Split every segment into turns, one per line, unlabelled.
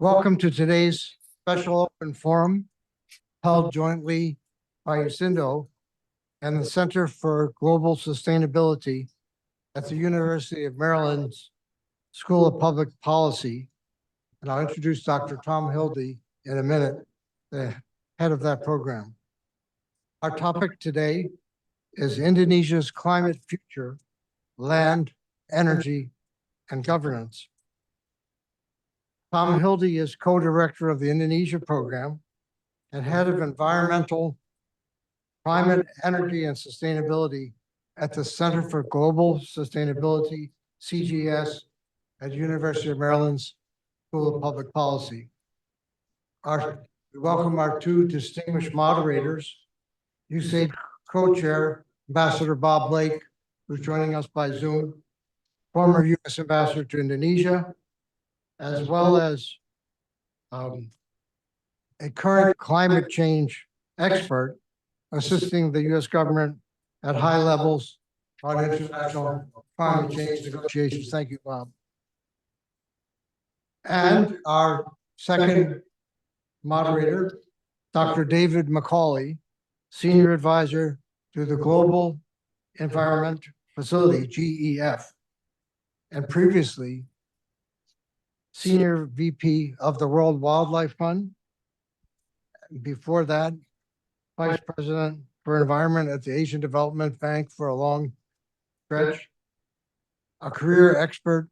Welcome to today's special open forum held jointly by USINDO and the Center for Global Sustainability at the University of Maryland's School of Public Policy. And I'll introduce Dr. Tom Hildy in a minute, the head of that program. Our topic today is Indonesia's climate future, land, energy, and governance. Tom Hildy is co-director of the Indonesia program and head of environmental, climate, energy, and sustainability at the Center for Global Sustainability, CGS, at University of Maryland's School of Public Policy. We welcome our two distinguished moderators, USAID co-chair, Ambassador Bob Blake, who's joining us by Zoom, former U.S. Ambassador to Indonesia, as well as a current climate change expert assisting the U.S. government at high levels on international climate change negotiations. Thank you, Bob. And our second moderator, Dr. David McCauley, Senior Advisor to the Global Environment Facility, GEF, and previously Senior VP of the World Wildlife Fund. Before that, Vice President for Environment at the Asian Development Bank for a long stretch, a career expert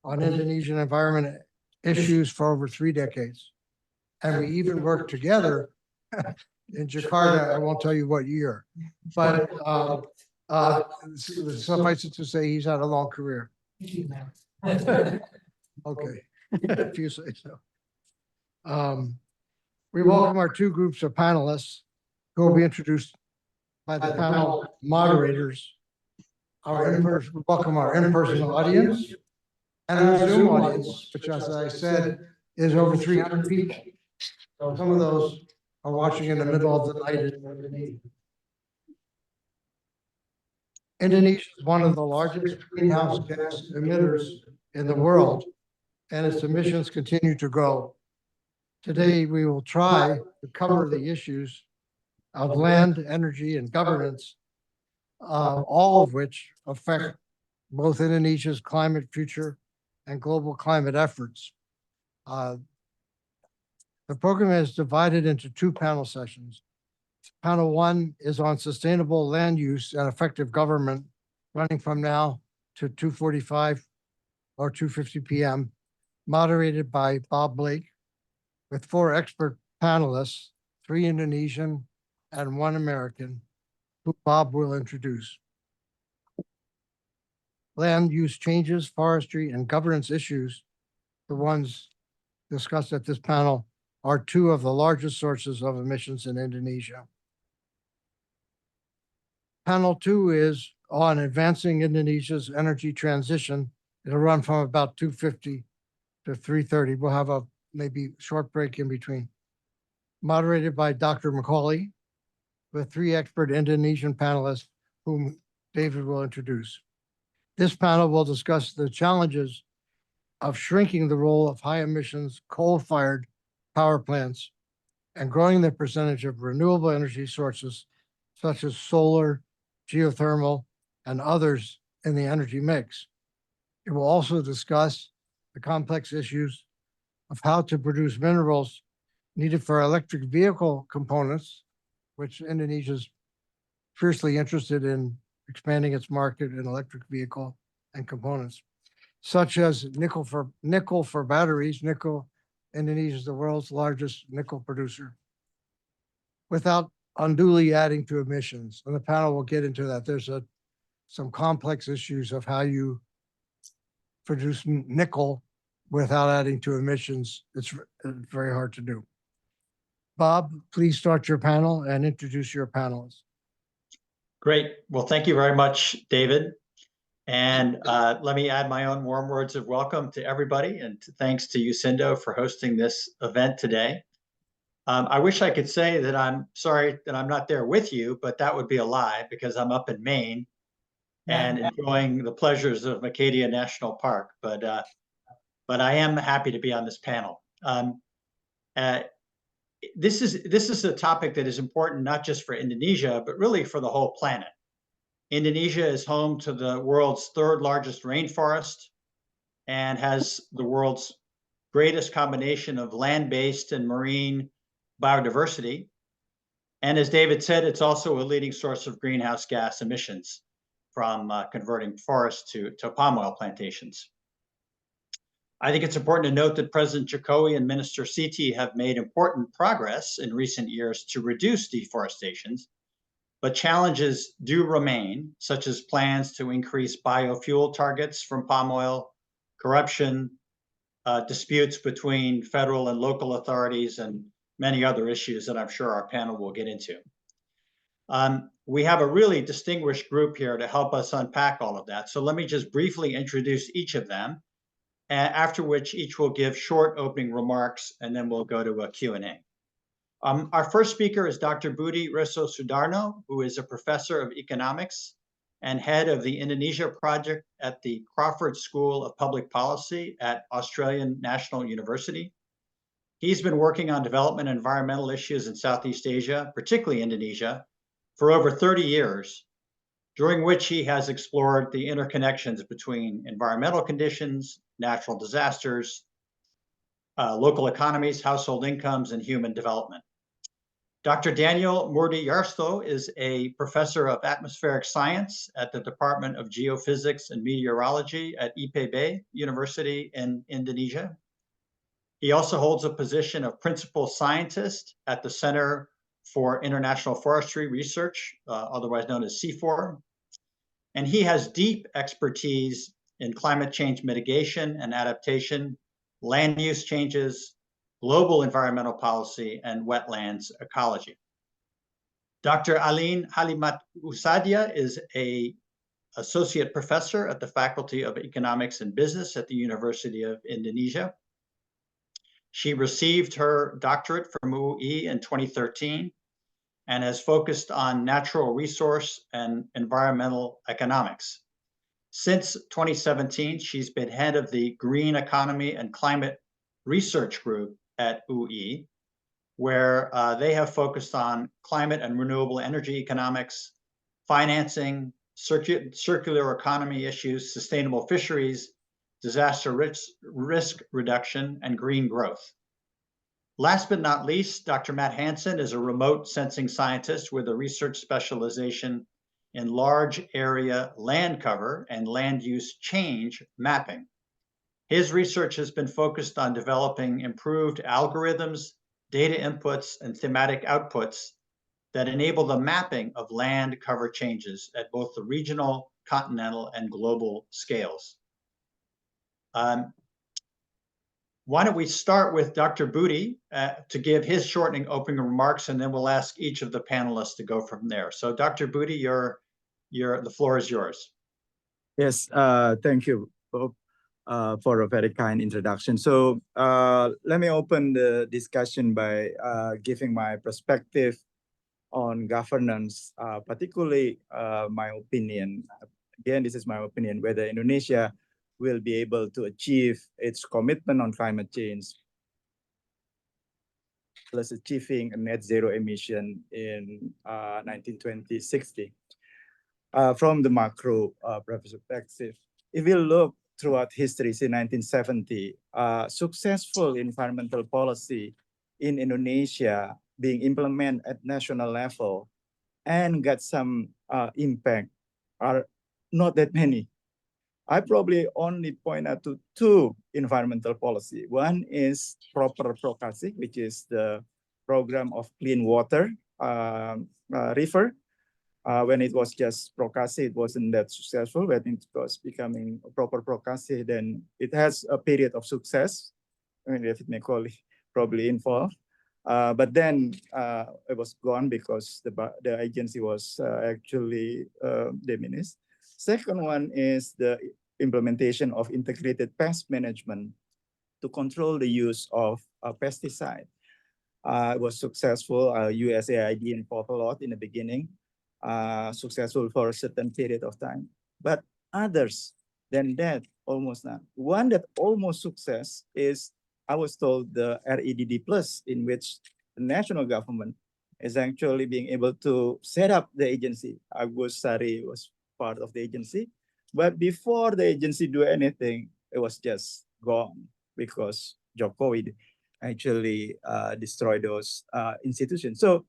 on Indonesian environment issues for over 3 decades. And we even worked together in Jakarta. I won't tell you what year, but suffice it to say, he's had a long career. Okay, if you say so. We welcome our two groups of panelists who will be introduced by the panel moderators. We welcome our in-person audience and our Zoom audience, which, as I said, is over 300 people. So some of those are watching in the middle of the night. Indonesia is one of the largest greenhouse gas emitters in the world, and its emissions continue to grow. Today, we will try to cover the issues of land, energy, and governance, all of which affect both Indonesia's climate future and global climate efforts. The program is divided into 2 panel sessions. Panel 1 is on sustainable land use and effective government, running from now to 2:45 or 2:50 p.m., moderated by Bob Blake, with 4 expert panelists, 3 Indonesian and 1 American, who Bob will introduce. Land use changes, forestry, and governance issues, the ones discussed at this panel, are 2 of the largest sources of emissions in Indonesia. Panel 2 is on advancing Indonesia's energy transition. It'll run from about 2:50 to 3:30. We'll have a maybe short break in between. Moderated by Dr. McCauley, with 3 expert Indonesian panelists whom David will introduce. This panel will discuss the challenges of shrinking the role of high emissions coal-fired power plants and growing the percentage of renewable energy sources such as solar, geothermal, and others in the energy mix. It will also discuss the complex issues of how to produce minerals needed for electric vehicle components, which Indonesia is fiercely interested in expanding its market in electric vehicle and components, such as nickel for batteries. Indonesia is the world's largest nickel producer, without unduly adding to emissions. And the panel will get into that. There's some complex issues of how you produce nickel without adding to emissions. It's very hard to do. Bob, please start your panel and introduce your panelists.
Great. Well, thank you very much, David. And let me add my own warm words of welcome to everybody, and thanks to USINDO for hosting this event today. I wish I could say that I'm sorry that I'm not there with you, but that would be a lie, because I'm up in Maine and enjoying the pleasures of Acadia National Park. But I am happy to be on this panel. Um, uh, this is a topic that is important not just for Indonesia, but really for the whole planet. Indonesia is home to the world's third largest rainforest and has the world's greatest combination of land-based and marine biodiversity. And as David said, it's also a leading source of greenhouse gas emissions from converting forests to palm oil plantations. I think it's important to note that President Jokowi and Minister Siti have made important progress in recent years to reduce deforestation, but challenges do remain, such as plans to increase biofuel targets from palm oil, corruption, disputes between federal and local authorities, and many other issues that I'm sure our panel will get into. We have a really distinguished group here to help us unpack all of that. So let me just briefly introduce each of them, after which each will give short opening remarks, and then we'll go to a Q&A. Our first speaker is Dr. Budy Resosudarmo, who is a professor of economics and head of the Indonesia project at the Crawford School of Public Policy at Australian National University. He's been working on development and environmental issues in Southeast Asia, particularly Indonesia, for over 30 years, during which he has explored the interconnections between environmental conditions, natural disasters, local economies, household incomes, and human development. Dr. Daniel Murdiyarso is a professor of atmospheric science at the Department of Geophysics and Meteorology at IPB University in Indonesia. He also holds a position of principal scientist at the Center for International Forestry Research, otherwise known as CIFOR. And he has deep expertise in climate change mitigation and adaptation, land use changes, global environmental policy, and wetlands ecology. Dr. Alin Halimatussadiah is an associate professor at the Faculty of Economics and Business at the University of Indonesia. She received her doctorate from UI in 2013 and has focused on natural resource and environmental economics. Since 2017, she's been head of the Green Economy and Climate Research Group at UI, where they have focused on climate and renewable energy economics, financing, circular economy issues, sustainable fisheries, disaster risk reduction, and green growth. Last but not least, Dr. Matt Hansen is a remote sensing scientist with a research specialization in large area land cover and land use change mapping. His research has been focused on developing improved algorithms, data inputs, and thematic outputs that enable the mapping of land cover changes at both the regional, continental, and global scales. Why don't we start with Dr. Budy to give his shortening opening remarks, and then we'll ask each of the panelists to go from there. So Dr. Budy, the floor is yours.
Yes, thank you, Bob, for a very kind introduction. So let me open the discussion by giving my perspective on governance, particularly my opinion. Again, this is my opinion, whether Indonesia will be able to achieve its commitment on climate change plus achieving a net zero emission in 1960. From the macro perspective, if we look throughout history since 1970, successful environmental policy in Indonesia being implemented at national level and got some impact are not that many. I probably only point out to two environmental policy. One is proper prokasi, which is the program of clean water river. When it was just prokasi, it wasn't that successful. When it was becoming a proper prokasi, then it has a period of success. I mean, David Macaulay probably involved. But then it was gone because the agency was actually diminished. Second one is the implementation of integrated pest management to control the use of pesticide. It was successful. USAID involved a lot in the beginning, successful for a certain period of time. But others than that, almost not. One that almost success is I was told the REDD Plus, in which the national government is actually being able to set up the agency. Agus Sari was part of the agency, but before the agency do anything, it was just gone because Jokowi actually destroyed those institutions. So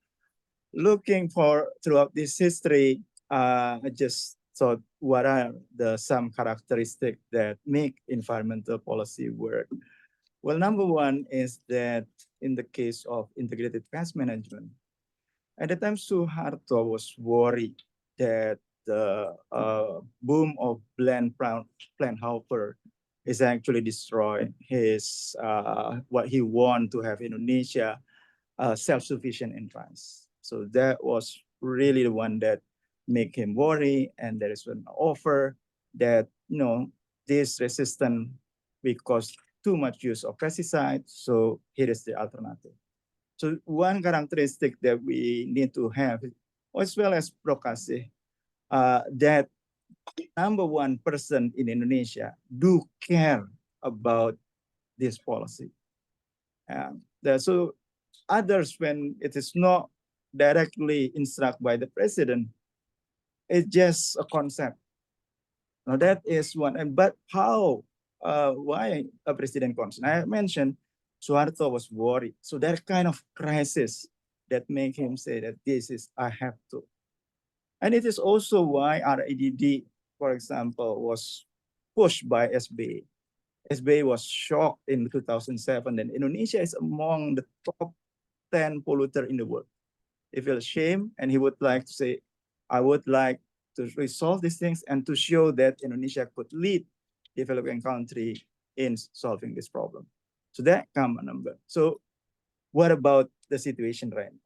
looking for throughout this history, I just thought what are some characteristics that make environmental policy work? Well, number one is that in the case of integrated pest management, at the time Suharto was worried that the boom of plant hopper is actually destroying his what he want to have Indonesia self-sufficient in rice. So that was really the one that make him worry. And there is an offer that this resistant because too much use of pesticides. So here is the alternative. So one characteristic that we need to have, as well as Prokasih, that number one person in Indonesia do care about this policy. So others, when it is not directly instructed by the president, it's just a concept. Now that is one, but how, why a president concerned? I mentioned Suharto was worried. So that kind of crisis that make him say that this is, I have to. And it is also why REDD, for example, was pushed by SBA. SBA was shocked in 2007 that Indonesia is among the top 10 polluter in the world. He feels shame and he would like to say, I would like to resolve these things and to show that Indonesia could lead developing country in solving this problem. So that common number. So what about the situation right now?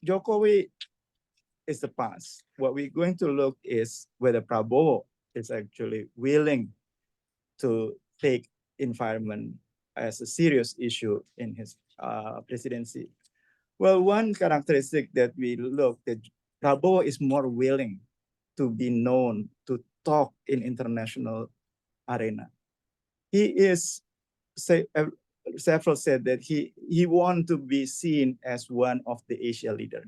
Jokowi is the past. What we're going to look is whether Prabowo is actually willing to take environment as a serious issue in his presidency. Well, one characteristic that we look at, Prabowo is more willing to be known, to talk in international arena. He is, several said that he want to be seen as one of the Asia leader.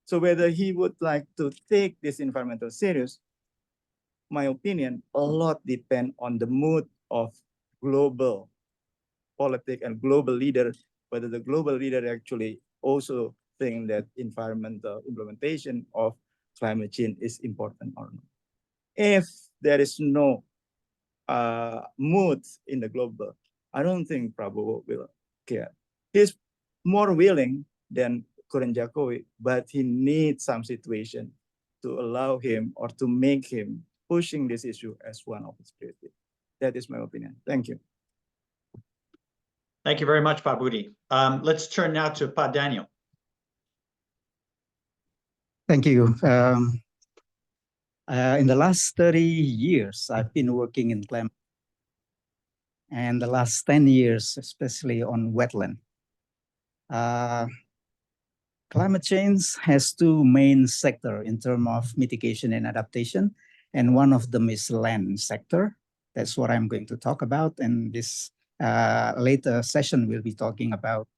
So whether he would like to take this environmental serious, my opinion, a lot depend on the mood of global politics and global leaders, whether the global leader actually also think that environmental implementation of climate change is important or not. If there is no mood in the global, I don't think Prabowo will care. He's more willing than current Jokowi, but he needs some situation to allow him or to make him pushing this issue as one of his priorities. That is my opinion. Thank you.
Thank you very much, Pak Budy. Let's turn now to Pak Daniel.
Thank you. In the last 30 years, I've been working in climate, and the last 10 years, especially on wetland. Climate change has two main sectors in terms of mitigation and adaptation, and one of them is land sector. That's what I'm going to talk about, and this later session we'll be talking about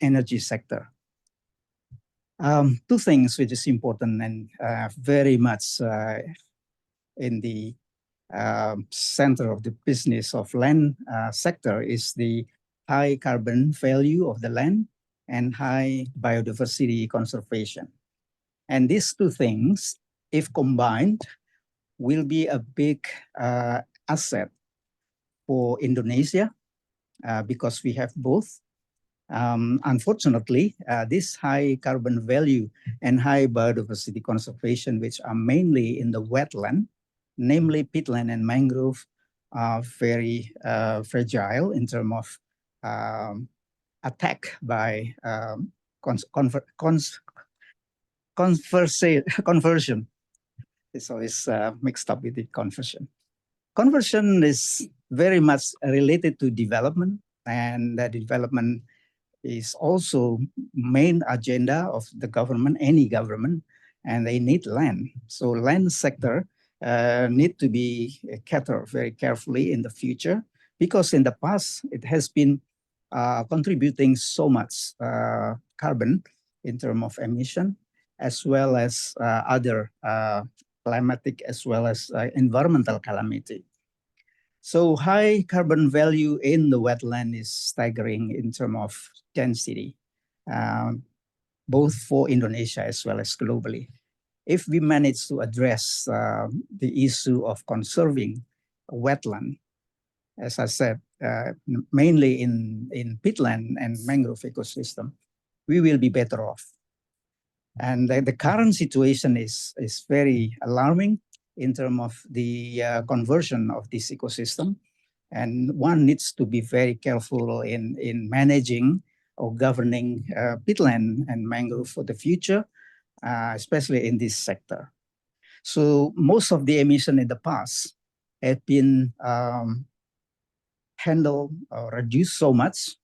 energy sector. Two things which is important and very much in the center of the business of land sector is the high carbon value of the land and high biodiversity conservation. And these two things, if combined, will be a big asset for Indonesia because we have both. Unfortunately, this high carbon value and high biodiversity conservation, which are mainly in the wetland, namely peatland and mangrove, are very fragile in terms of attack by conversion. It's always mixed up with the conversion. Conversion is very much related to development, and that development is also main agenda of the government, any government, and they need land. So land sector need to be catered very carefully in the future because in the past it has been contributing so much carbon in terms of emission, as well as other climatic as well as environmental calamity. So high carbon value in the wetland is staggering in terms of density, both for Indonesia as well as globally. If we manage to address the issue of conserving wetland, as I said, mainly in peatland and mangrove ecosystem, we will be better off. And the current situation is very alarming in terms of the conversion of this ecosystem. And one needs to be very careful in managing or governing peatland and mangrove for the future, especially in this sector. So most of the emission in the past have been handled or reduced so much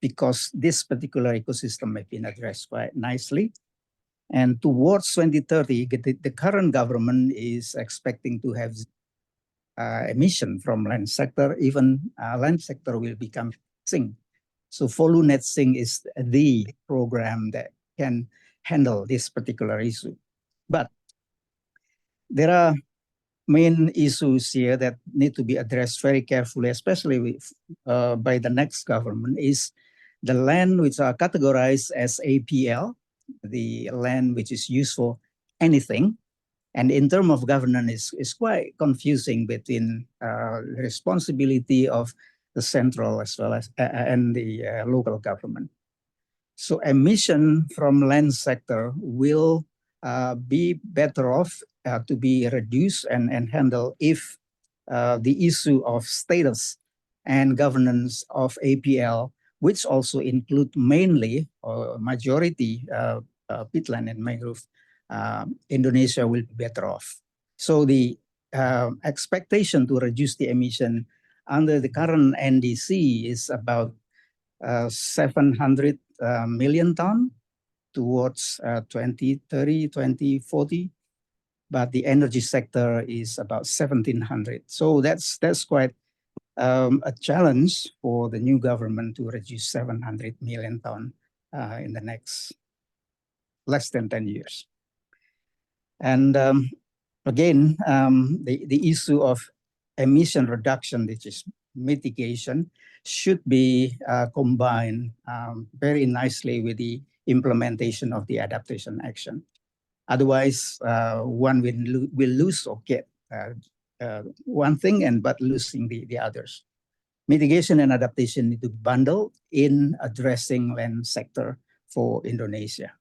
because this particular ecosystem has been addressed quite nicely. And towards 2030, the current government is expecting to have emission from land sector. Even land sector will become sink. So Follow Net Sink is the program that can handle this particular issue. But there are main issues here that need to be addressed very carefully, especially with, by the next government, is the land which are categorized as APL, the land which is used for anything. And in terms of governance, is quite confusing between the responsibility of the central as well as and the local government. So emission from land sector will be better off to be reduced and handled if the issue of status and governance of APL, which also include mainly or majority peatland and mangrove, Indonesia will be better off. So the expectation to reduce the emission under the current NDC is about 700 million ton towards 2030, 2040. But the energy sector is about 1,700. So that's quite a challenge for the new government to reduce 700 million ton in the next less than 10 years. And again, the issue of emission reduction, which is mitigation, should be combined very nicely with the implementation of the adaptation action. Otherwise, one will lose or get one thing but losing the others. Mitigation and adaptation need to bundle in addressing land sector for Indonesia.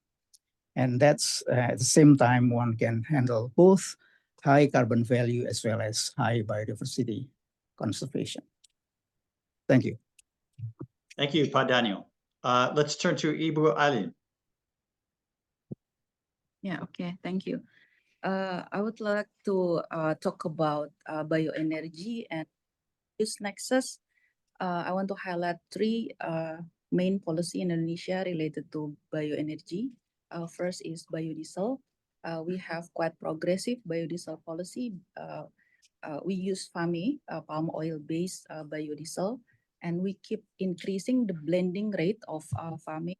And that's at the same time one can handle both high carbon value as well as high biodiversity conservation. Thank you.
Thank you, Pak Daniel. Let's turn to Ibu Alin.
Yeah, okay, thank you. I would like to talk about bioenergy and use nexus. I want to highlight three main policy in Indonesia related to bioenergy. First is biodiesel. We have quite progressive biodiesel policy. We use FAME, palm oil-based biodiesel, and we keep increasing the blending rate of FAME.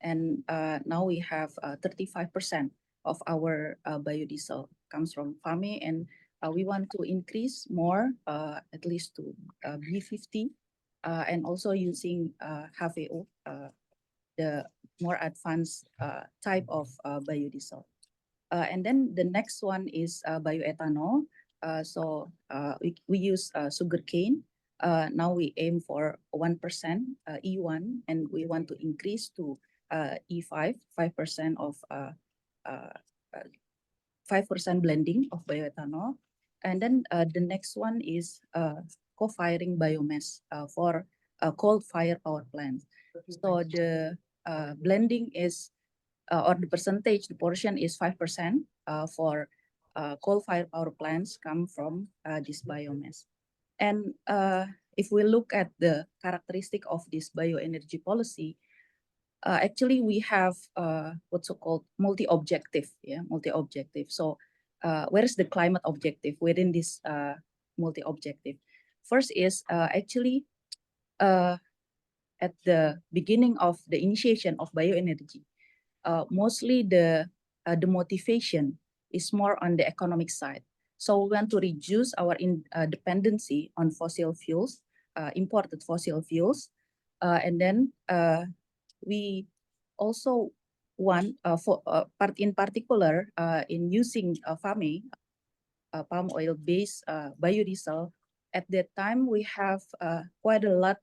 And now we have 35% of our biodiesel comes from FAME, and we want to increase more, at least to B50, and also using HVO, the more advanced type of biodiesel. And then the next one is bioethanol. So we use sugarcane. Now we aim for 1% E1, and we want to increase to E5, 5% of 5% blending of bioethanol. And then the next one is co-firing biomass for coal fire power plants. So the blending is, or the percentage, the portion is 5% for coal fire power plants come from this biomass. And if we look at the characteristic of this bioenergy policy, actually we have what's so-called multi-objective, multi-objective. So where is the climate objective within this multi-objective? First is actually at the beginning of the initiation of bioenergy, mostly the motivation is more on the economic side. So we want to reduce our dependency on fossil fuels, imported fossil fuels, and then we also want in particular in using farming palm oil based biodiesel. At that time, we have quite a lot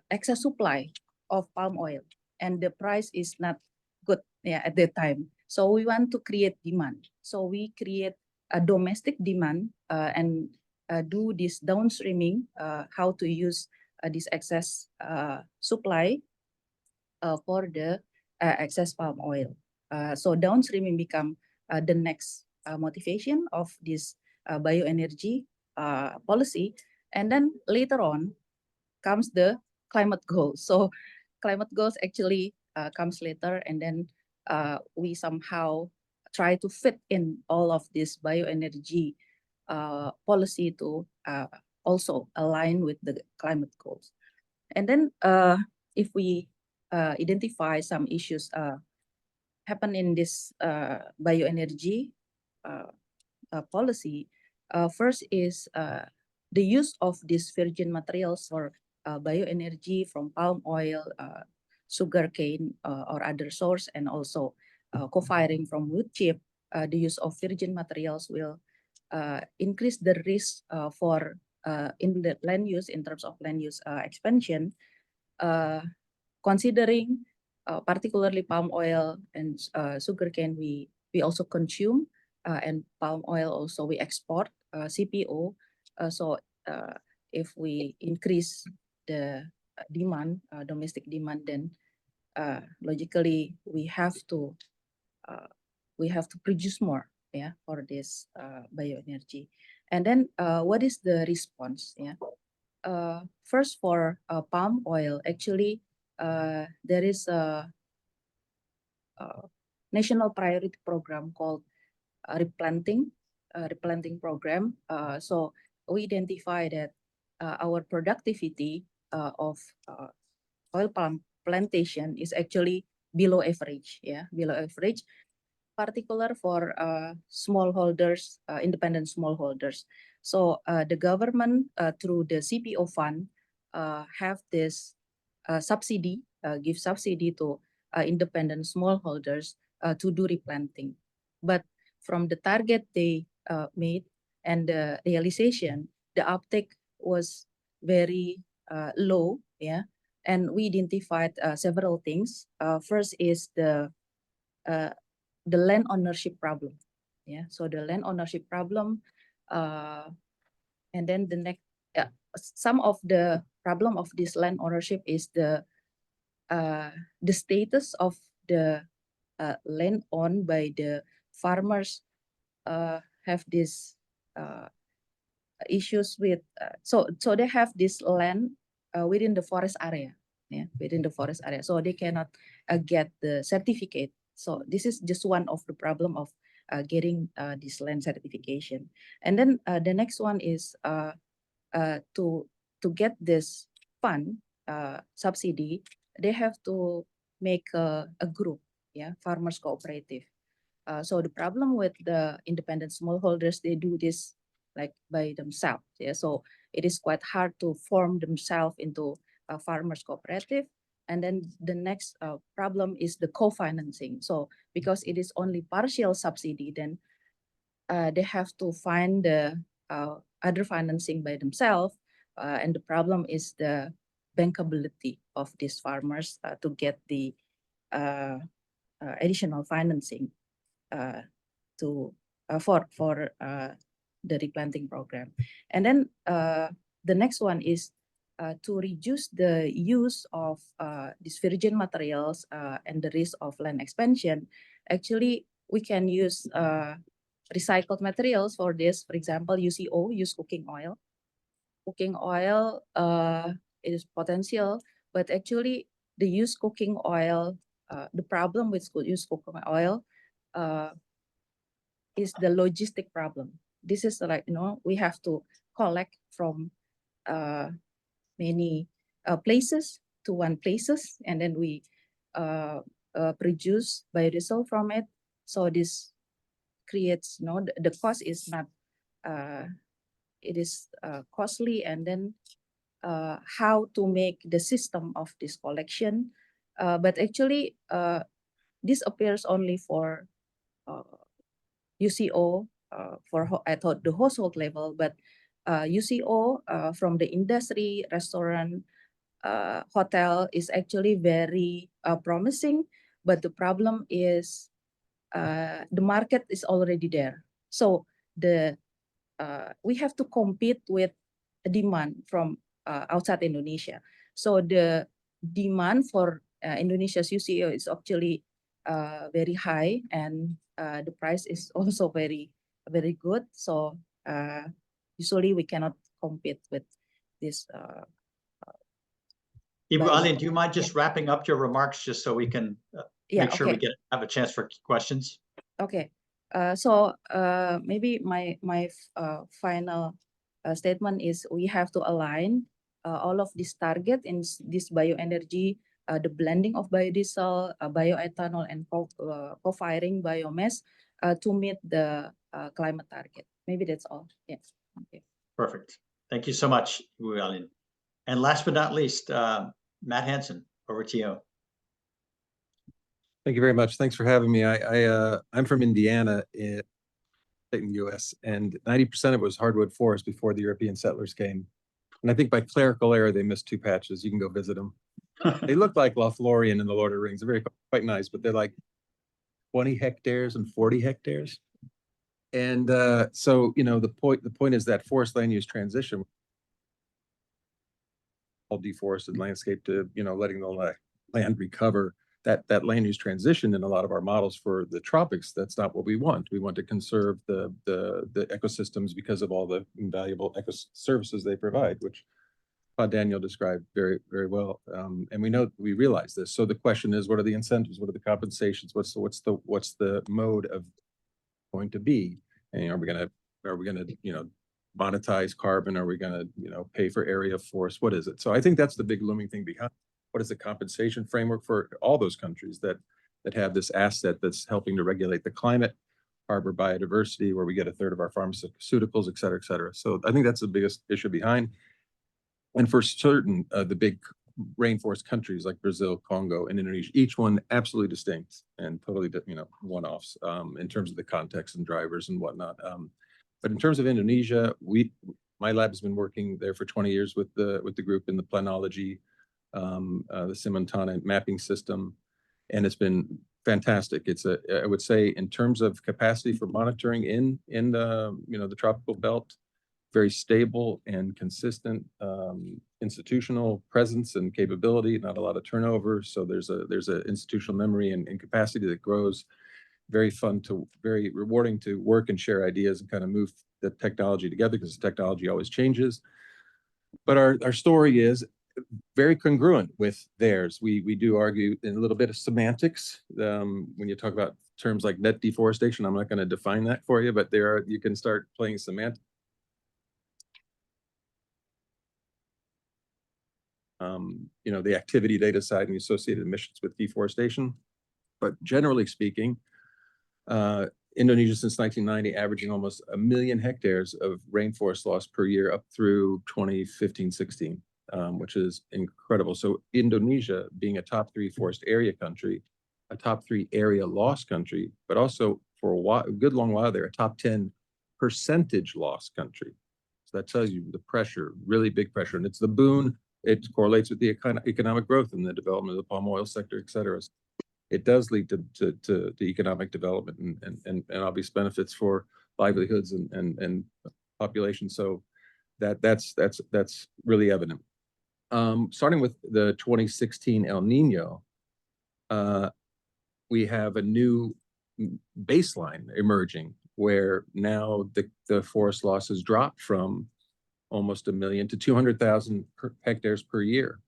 excess supply of palm oil, and the price is not good, yeah, at that time. So we want to create demand. So we create a domestic demand and do this downstreaming, how to use this excess supply for the excess palm oil. So downstreaming become the next motivation of this bioenergy policy. And then later on comes the climate goals. So climate goals actually comes later, and then we somehow try to fit in all of this bioenergy policy to also align with the climate goals. And then if we identify some issues happen in this bioenergy policy, first is the use of these virgin materials for bioenergy from palm oil, sugarcane, or other source, and also co-firing from wood chip. The use of virgin materials will increase the risk for in the land use, in terms of land use expansion, considering particularly palm oil and sugarcane we also consume, and palm oil also we export, CPO. So if we increase the demand, domestic demand, then logically we have to produce more, yeah, for this bioenergy. And then what is the response? Yeah, first for palm oil, actually there is a national priority program called replanting program. So we identify that our productivity of oil palm plantation is actually below average, yeah, below average, particular for smallholders, independent smallholders. So the government through the CPO fund have this subsidy, give subsidy to independent smallholders to do replanting. But from the target they made and the realization, the uptake was very low, yeah. And we identified several things. First is the land ownership problem, yeah. So the land ownership problem, and then the next, some of the problem of this land ownership is the status of the land owned by the farmers have this issues with so they have this land within the forest area, yeah, within the forest area, so they cannot get the certificate. So this is just one of the problem of getting this land certification. And then the next one is to get this fund subsidy, they have to make a group, yeah, farmers cooperative. So the problem with the independent smallholders, they do this like by themselves, yeah. So it is quite hard to form themselves into a farmers cooperative. And then the next problem is the co-financing. So because it is only partial subsidy, then they have to find the other financing by themselves. And the problem is the bankability of these farmers to get the additional financing for the replanting program. And then the next one is to reduce the use of these virgin materials and the risk of land expansion. Actually, we can use recycled materials for this. For example, UCO, used cooking oil. Cooking oil is potential, but actually the used cooking oil, the problem with used cooking oil is the logistic problem. This is like, we have to collect from many places to one places, and then we produce biodiesel from it. So this creates, the cost is not, it is costly, and then how to make the system of this collection. But actually, this appears only for UCO at the household level, but UCO from the industry, restaurant, hotel is actually very promising. But the problem is the market is already there. So we have to compete with a demand from outside Indonesia. So the demand for Indonesia's UCO is actually very high, and the price is also very, very good. So usually we cannot compete with this.
Ibu
By-
Alin, do you mind just wrapping up your remarks just so we can make sure we
okay.
have a chance for questions?
Okay. So maybe my final statement is we have to align all of this target in this bioenergy, the blending of biodiesel, bioethanol, and co-firing biomass to meet the climate target. Maybe that's all. Yes. Okay.
Perfect. Thank you so much, Ibu Alin. And last but not least, Matt Hansen, over to you.
Thank you very much. Thanks for having me. I'm from Indiana in the US, and 90% of it was hardwood forest before the European settlers came. And I think by clerical error, they missed 2 patches. You can go visit them. They look like Lothlorien in the Lord of the Rings. They're quite nice, but they're like 20 hectares and 40 hectares. And so, the point is that forest land use transition, all deforested landscape to, letting the land recover. That land use transition in a lot of our models for the tropics, that's not what we want. We want to conserve the ecosystems because of all the invaluable services they provide, which Daniel described very, very well. And we realize this. So the question is, what are the incentives? What are the compensations? What's the mode of going to be? And are we gonna monetize carbon? Are we gonna pay for area of forest? What is it? So I think that's the big looming thing behind. What is the compensation framework for all those countries that have this asset that's helping to regulate the climate, harbor biodiversity, where we get 1/3 of our pharmaceuticals, et cetera, et cetera. So I think that's the biggest issue behind. And for certain, the big rainforest countries like Brazil, Congo, and Indonesia, each one absolutely distinct and totally, one-offs in terms of the context and drivers and whatnot. But in terms of Indonesia, my lab has been working there for 20 years with the group in the planology, the Simontana mapping system, and it's been fantastic. I would say, in terms of capacity for monitoring in the tropical belt, very stable and consistent institutional presence and capability, not a lot of turnover. So there's a institutional memory and capacity that grows. Very rewarding to work and share ideas and kind of move the technology together, because the technology always changes. But our story is very congruent with theirs. We do argue in a little bit of semantics when you talk about terms like net deforestation. I'm not going to define that for you, but you can start playing semantics. The activity data side and the associated emissions with deforestation. But generally speaking, Indonesia since 1990 averaging almost 1 million hectares of rainforest loss per year up through 2015-16, which is incredible. So Indonesia being a top 3 forest area country, a top 3 area loss country, but also for a good long while there, a top 10 percentage loss country. So that tells you the pressure, really big pressure. And it's the boon. It correlates with the economic growth and the development of the palm oil sector, et cetera. It does lead to economic development and obvious benefits for livelihoods and population. So that's really evident. Starting with the 2016 El Nino, we have a new baseline emerging where now the forest loss has dropped from almost 1 million to 200,000 hectares per year.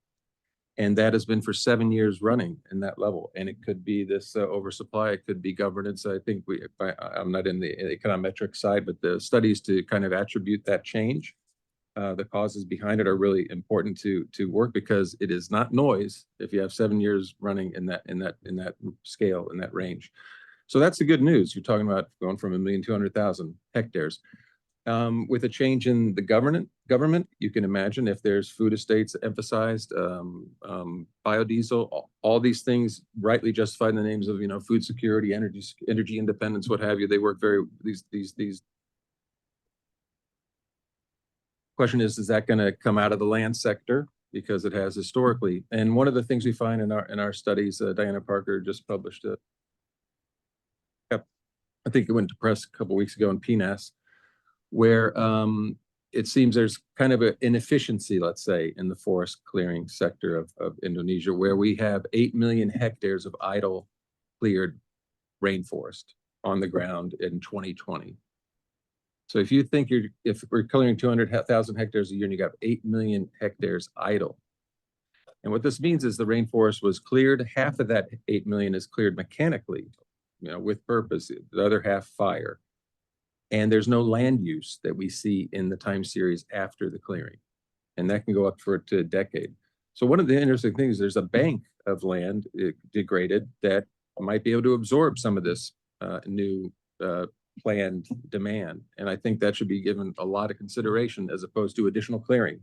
And that has been for 7 years running in that level. And it could be this oversupply, it could be governance. I think I'm not in the econometric side, but the studies to kind of attribute that change the causes behind it are really important to work, because it is not noise if you have 7 years running in that scale, in that range. So that's the good news. You're talking about going from 1,200,000 hectares. With a change in the government, you can imagine if there's food estates emphasized, biodiesel, all these things rightly justified in the names of, food security, energy independence, what have you. They work these. Question is that going to come out of the land sector? Because it has historically. And one of the things we find in our studies, Diana Parker just published it. I think it went to press a couple of weeks ago in PNAS, where it seems there's kind of an inefficiency, let's say, in the forest clearing sector of Indonesia, where we have 8 million hectares of idle cleared rainforest on the ground in 2020. So if you think if we're clearing 200,000 hectares a year and you got 8 million hectares idle, and what this means is the rainforest was cleared, half of that 8 million is cleared mechanically, with purpose, the other half fire. And there's no land use that we see in the time series after the clearing. And that can go up to a decade. So one of the interesting things, there's a bank of land degraded that might be able to absorb some of this new planned demand. And I think that should be given a lot of consideration as opposed to additional clearing.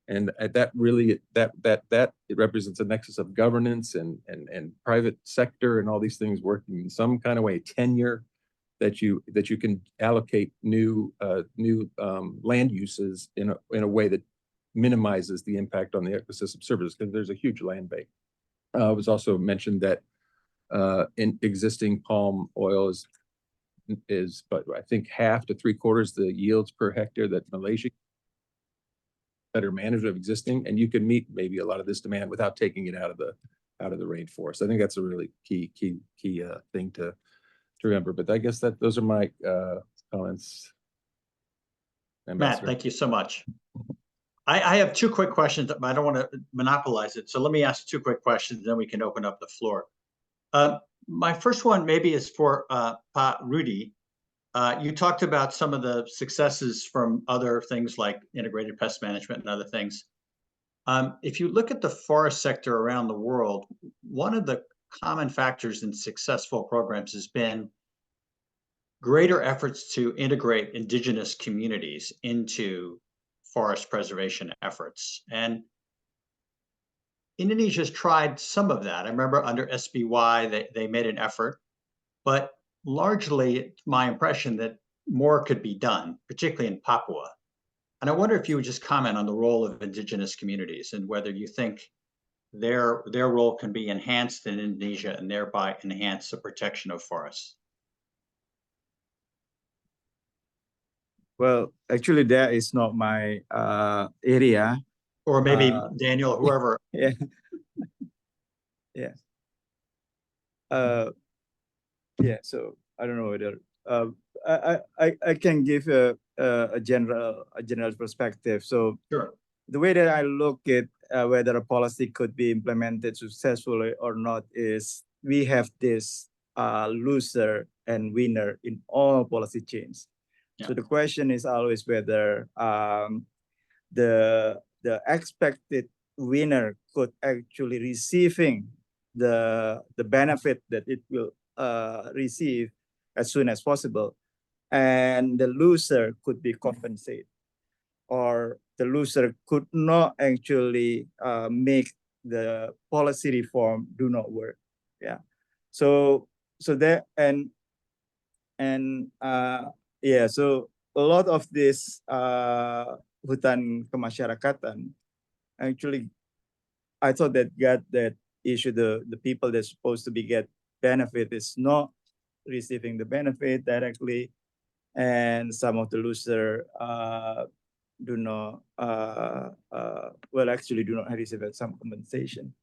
And that really, it represents a nexus of governance and private sector and all these things working in some kind of way, tenure, that you can allocate new land uses in a way that minimizes the impact on the ecosystem services, because there's a huge land bank. It was also mentioned that in existing palm oil is, but I think 1/2 to 3/4 the yields per hectare that Malaysia. Better management of existing, and you can meet maybe a lot of this demand without taking it out of the rainforest. I think that's a really key thing to remember. But I guess those are my comments.
Matt, thank you so much. I have 2 quick questions, but I don't want to monopolize it. So let me ask 2 quick questions, then we can open up the floor. My first one maybe is for Pa Rudy. You talked about some of the successes from other things like integrated pest management and other things. If you look at the forest sector around the world, one of the common factors in successful programs has been greater efforts to integrate indigenous communities into forest preservation efforts. And Indonesia's tried some of that. I remember under SBY, they made an effort, but largely it's my impression that more could be done, particularly in Papua. And I wonder if you would just comment on the role of indigenous communities and whether you think their role can be enhanced in Indonesia and thereby enhance the protection of forests.
Well, actually, that is not my area.
Or maybe Daniel, whoever.
Yeah. Yeah. Yeah. So I don't know whether I can give a general perspective. So
Sure.
The way that I look at whether a policy could be implemented successfully or not is we have this loser and winner in all policy chains.
Yeah.
So the question is always whether the expected winner could actually receiving the benefit that it will receive as soon as possible, and the loser could be compensated, or the loser could not actually make the policy reform do not work. Yeah. So that yeah, so a lot of this hutan kemasyarakatan, actually, I thought that got that issue, the people that's supposed to be get benefit is not receiving the benefit directly, and some of the loser do not well, actually do not receive some compensation.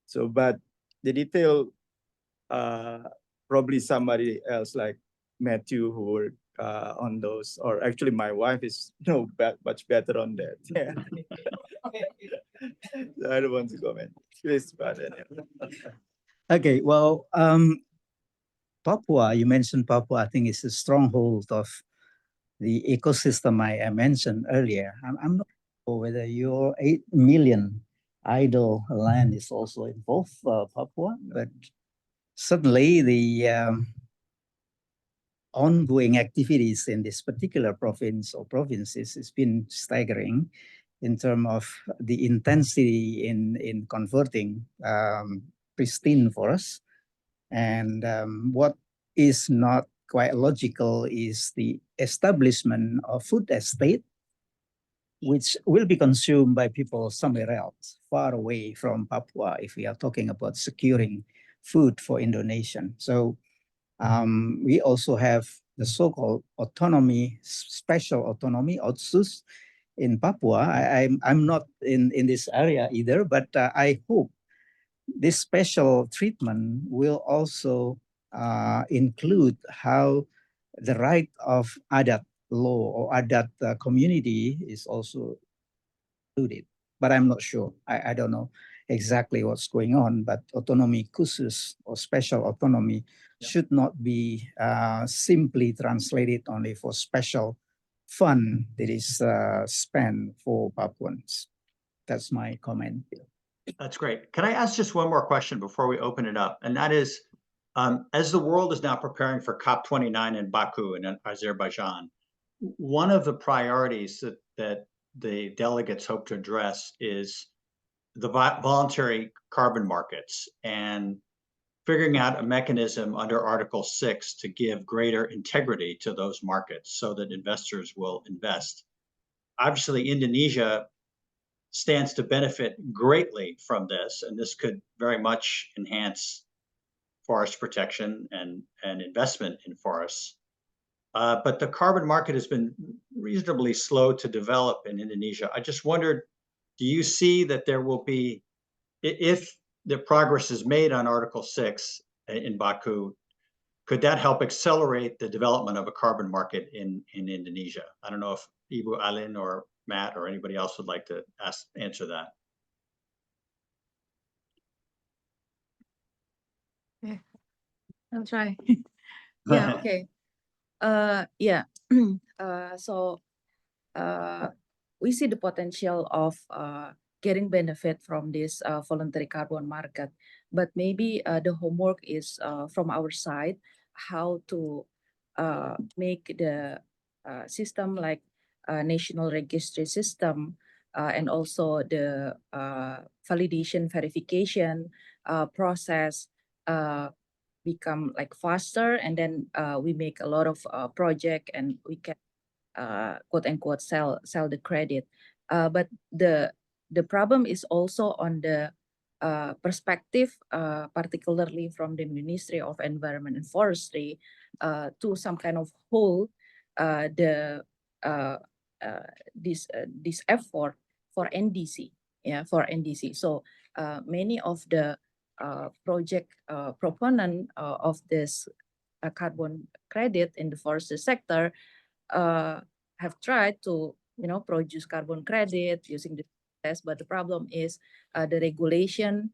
So, but the detail probably somebody else like Matthew who worked on those, or actually my wife is much better on that. Yeah. So I don't want to comment. Please,
Okay, well, Papua, you mentioned Papua, I think it's a stronghold of the ecosystem I mentioned earlier. I'm not sure whether your 8 million idle land is also involved, Papua, but certainly the ongoing activities in this particular province or provinces has been staggering in terms of the intensity in converting pristine forests. And what is not quite logical is the establishment of food estate, which will be consumed by people somewhere else, far away from Papua, if we are talking about securing food for Indonesian. So we also have the so-called autonomy, special autonomy, OTSUS, in Papua. I'm not in this area either, but I hope this special treatment will also include how the right of Adat law or Adat community is also included. But I'm not sure. I don't know exactly what's going on, but autonomy khusus or special autonomy should not be simply translated only for special fund that is spent for Papuans. That's my comment.
That's great. Can I ask just one more question before we open it up? And that is, as the world is now preparing for COP29 in Baku in Azerbaijan, one of the priorities that the delegates hope to address is the voluntary carbon markets and figuring out a mechanism under Article 6 to give greater integrity to those markets so that investors will invest. Obviously, Indonesia stands to benefit greatly from this, and this could very much enhance forest protection and investment in forests. But the carbon market has been reasonably slow to develop in Indonesia. I just wondered, do you see that there will be, if the progress is made on Article 6 in Baku, could that help accelerate the development of a carbon market in Indonesia? I don't know if Ibu Alin or Matt or anybody else would like to answer that.
Yeah, I'll try. Yeah, okay. Yeah. So we see the potential of getting benefit from this voluntary carbon market, but maybe the homework is from our side, how to make the system like national registry system and also the validation verification process become like faster, and then we make a lot of project and we can quote unquote sell the credit. But the problem is also on the perspective, particularly from the Ministry of Environment and Forestry, to some kind of hold this effort for NDC, yeah, for NDC. So many of the project proponent of this carbon credit in the forestry sector have tried to, produce carbon credit using the test, but the problem is the regulation.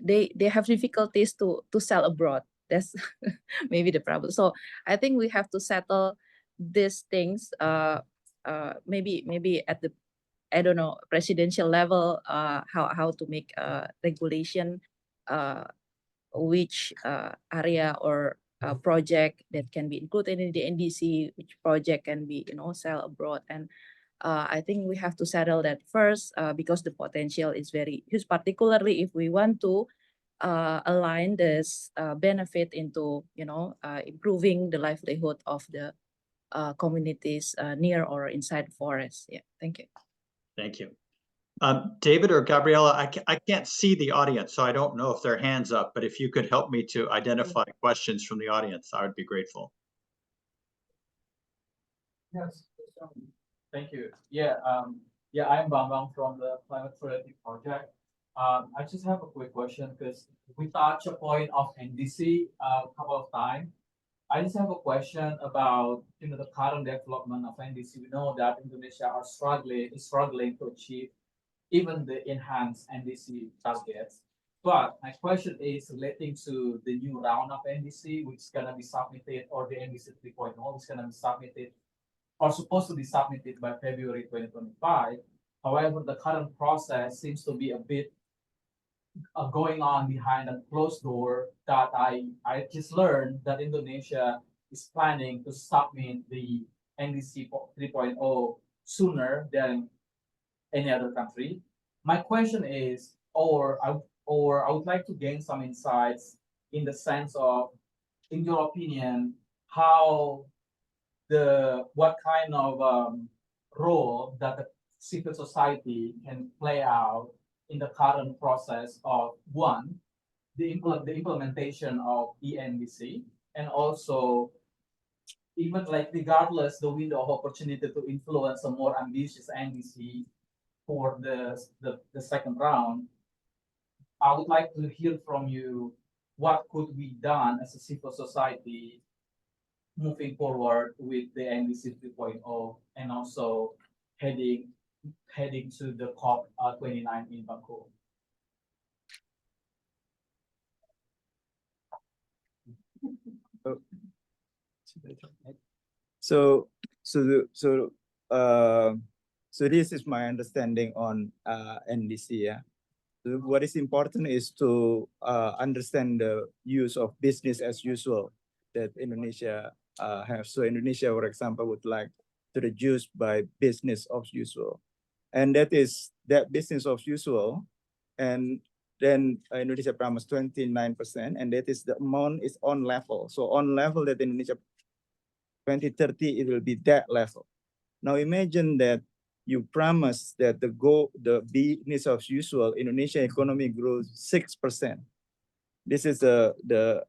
They have difficulties to sell abroad. That's maybe the problem. So I think we have to settle these things. Maybe at the, I don't know, presidential level, how to make regulation, which area or project that can be included in the NDC, which project can be, sell abroad. And I think we have to settle that first because the potential is very huge, particularly if we want to align this benefit into, improving the livelihood of the communities near or inside forests. Yeah, thank you.
Thank you. David or Gabriella, I can't see the audience, so I don't know if their hands up, but if you could help me to identify questions from the audience, I would be grateful.
Yes. Thank you. Yeah, I'm Bambang from the Climate Solidarity Project. I just have a quick question because we touched a point of NDC a couple of times. I just have a question about the current development of NDC. We know that Indonesia is struggling to achieve even the enhanced NDC targets. But my question is relating to the new round of NDC, which is gonna be submitted, or the NDC 3.0 is gonna be submitted, or supposed to be submitted by February 2025. However, the current process seems to be a bit going on behind a closed door, that I just learned that Indonesia is planning to submit the NDC 3.0 sooner than any other country. My question is, or I would like to gain some insights in the sense of, in your opinion, how what kind of role that the civil society can play out in the current process of, one, the implementation of ENDC, and also, even like regardless the window of opportunity to influence a more ambitious NDC for the second round. I would like to hear from you what could be done as a civil society moving forward with the NDC 3.0, and also heading to the COP 29 in Bangkok.
So this is my understanding on NDC. Yeah. So what is important is to understand the use of business as usual that Indonesia has. So Indonesia, for example, would like to reduce by business of usual, and that is that business of usual, and then Indonesia promised 29%, and that is the amount is on level. So on level that Indonesia 2030, it will be that level. Now imagine that you promise that the business of usual, Indonesia economy grows 6%. This is the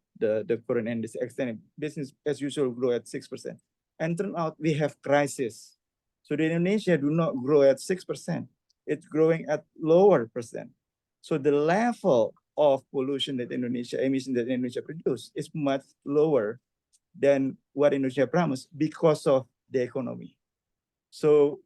current and this extended business as usual grow at 6%. And turn out we have crisis. So the Indonesia do not grow at 6%. It's growing at lower percent. So the level of pollution that emission that Indonesia produce is much lower than what Indonesia promised because of the economy. So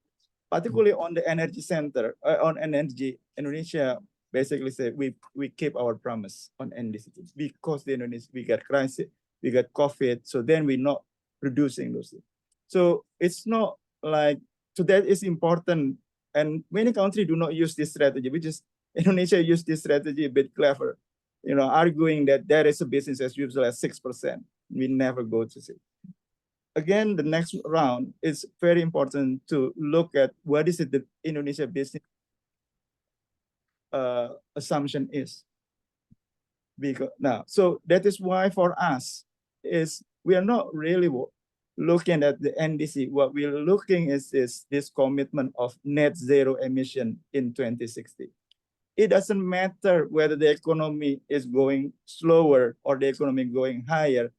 particularly on the energy center, on energy, Indonesia basically said we keep our promise on energy because the Indonesia, we got crisis, we got COVID, so then we're not producing those things. So it's not like, so that is important, and many countries do not use this strategy. We just, Indonesia use this strategy a bit clever, you know, arguing that there is a business as usual at 6%. We never go to see. Again, the next round is very important to look at what is it the Indonesia business assumption is. Because now, so that is why for us is we are not really looking at the NDC. What we're looking is this commitment of net zero emission in 2060. It doesn't matter whether the economy is going slower or the economy going higher.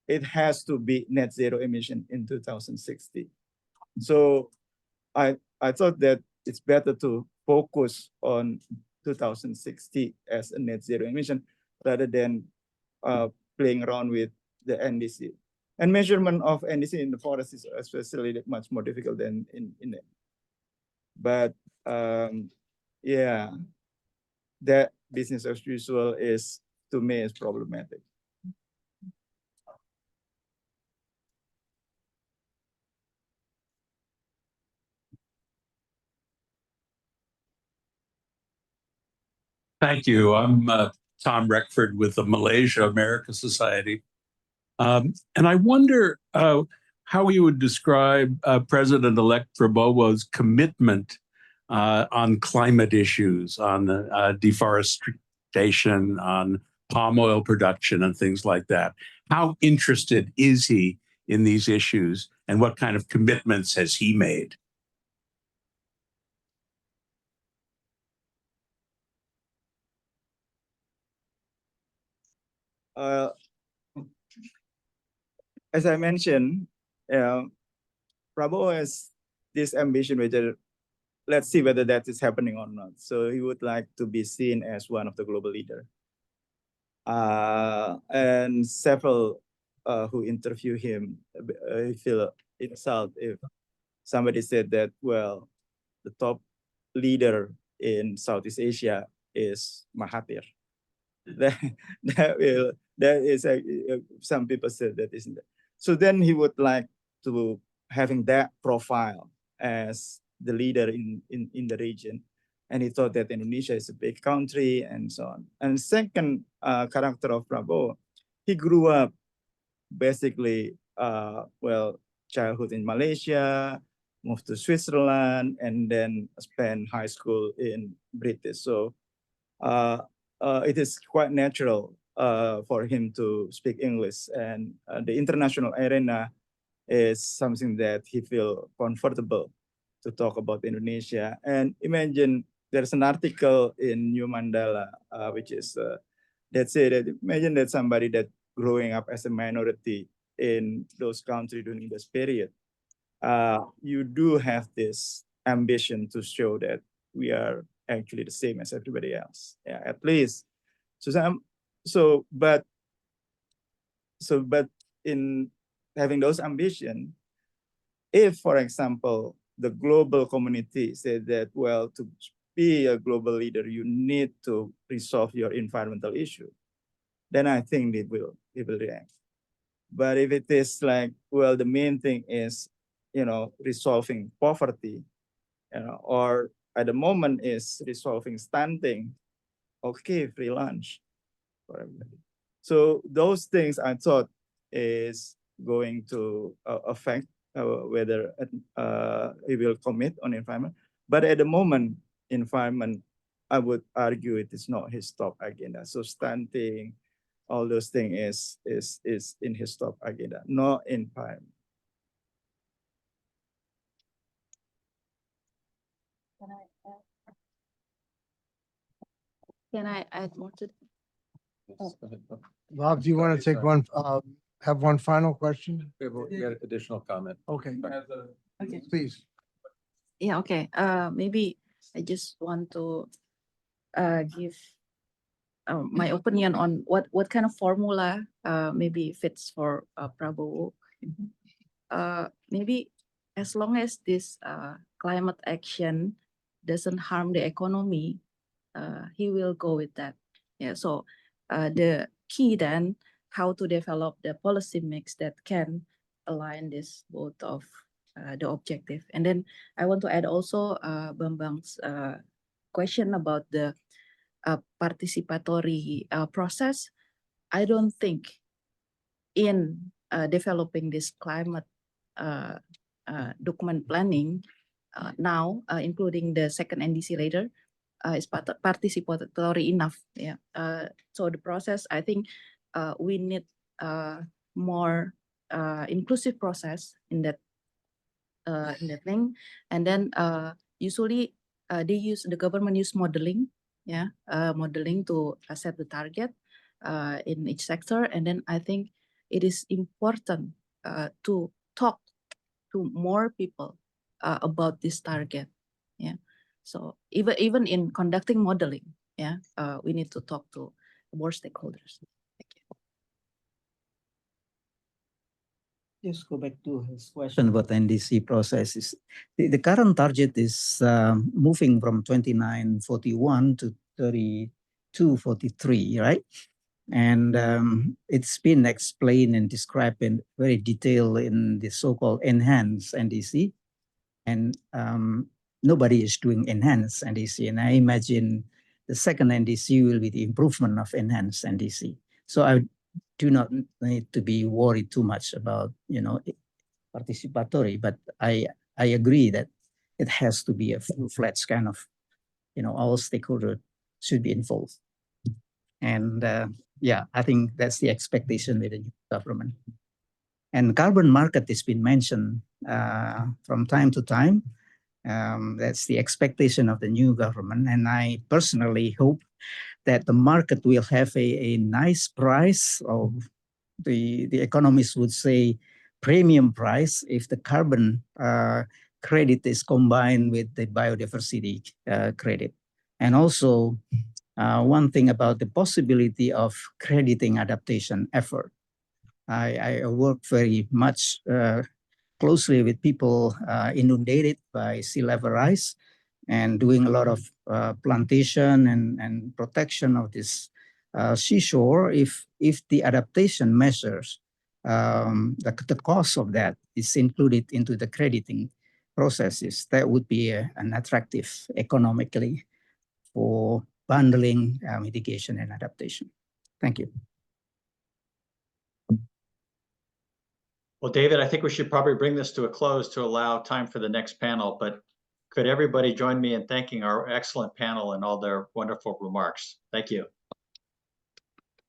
It has to be net zero emission in 2060. So I thought that it's better to focus on 2060 as a net zero emission rather than playing around with the NDC. And measurement of NDC in the forest is especially much more difficult than in it. But yeah, that business as usual is, to me, is problematic.
Thank you. I'm Tom Reckford with the Malaysia America Society. And I wonder how you would describe President-elect Bobo's commitment on climate issues, on deforestation, on palm oil production and things like that. How interested is he in these issues, and what kind of commitments has he made?
As I mentioned, Prabowo has this ambition, whether let's see whether that is happening or not. So he would like to be seen as one of the global leaders. And several who interview him feel insulted if somebody said that, well, the top leader in Southeast Asia is Mahathir. that is some people said that isn't it. So then he would like to having that profile as the leader in the region. And he thought that Indonesia is a big country and so on. And second character of Prabowo, he grew up basically, well, childhood in Malaysia, moved to Switzerland, and then spent high school in British. So it is quite natural for him to speak English, and the international arena is something that he feel comfortable to talk about Indonesia. And imagine there's an article in New Mandala, which is that say that imagine that somebody that growing up as a minority in those countries during this period, you do have this ambition to show that we are actually the same as everybody else. Yeah, at least. But in having those ambition, if, for example, the global community said that, well, to be a global leader, you need to resolve your environmental issue, then I think it will react. But if it is like, well, the main thing is, resolving poverty, or at the moment is resolving stunting, okay, free lunch for everybody. So those things I thought is going to affect whether he will commit on environment. But at the moment, environment, I would argue it is not his top agenda. So stunting, all those things is in his top agenda, not environment.
Can I add more to?
Yes, go ahead.
Bob, do you want to take one, have one final question?
We had additional comment.
Okay,
Okay.
please.
Yeah, okay. Maybe I just want to give my opinion on what kind of formula maybe fits for Prabowo. Maybe as long as this climate action doesn't harm the economy, he will go with that. Yeah. So the key then, how to develop the policy mix that can align this both of the objective. And then I want to add also Bambang's question about the participatory process. I don't think in developing this climate document planning now, including the second NDC later, is participatory enough. Yeah. So the process, I think we need more inclusive process in that thing. And then usually the government use modeling, yeah, modeling to set the target in each sector. And then I think it is important to talk to more people about this target. Yeah. So even in conducting modeling, yeah, we need to talk to more stakeholders. Thank you.
Just go back to his question about the NDC process. The current target is moving from 2941 to 3243, right? And it's been explained and described in very detail in the so-called enhanced NDC. And nobody is doing enhanced NDC. And I imagine the second NDC will be the improvement of enhanced NDC. So I do not need to be worried too much about, participatory, but I agree that it has to be a full-fledged kind of, all stakeholders should be involved. And yeah, I think that's the expectation with the new government. And carbon market has been mentioned from time to time. That's the expectation of the new government. And I personally hope that the market will have a nice price, of the economists would say premium price, if the carbon credit is combined with the biodiversity credit. And also one thing about the possibility of crediting adaptation effort. I work very much closely with people inundated by sea level rise, and doing a lot of plantation and protection of this seashore, if the adaptation measures, the cost of that is included into the crediting processes, that would be an attractive economically for bundling mitigation and adaptation. Thank you.
Well, David, I think we should probably bring this to a close to allow time for the next panel, but could everybody join me in thanking our excellent panel and all their wonderful remarks? Thank you.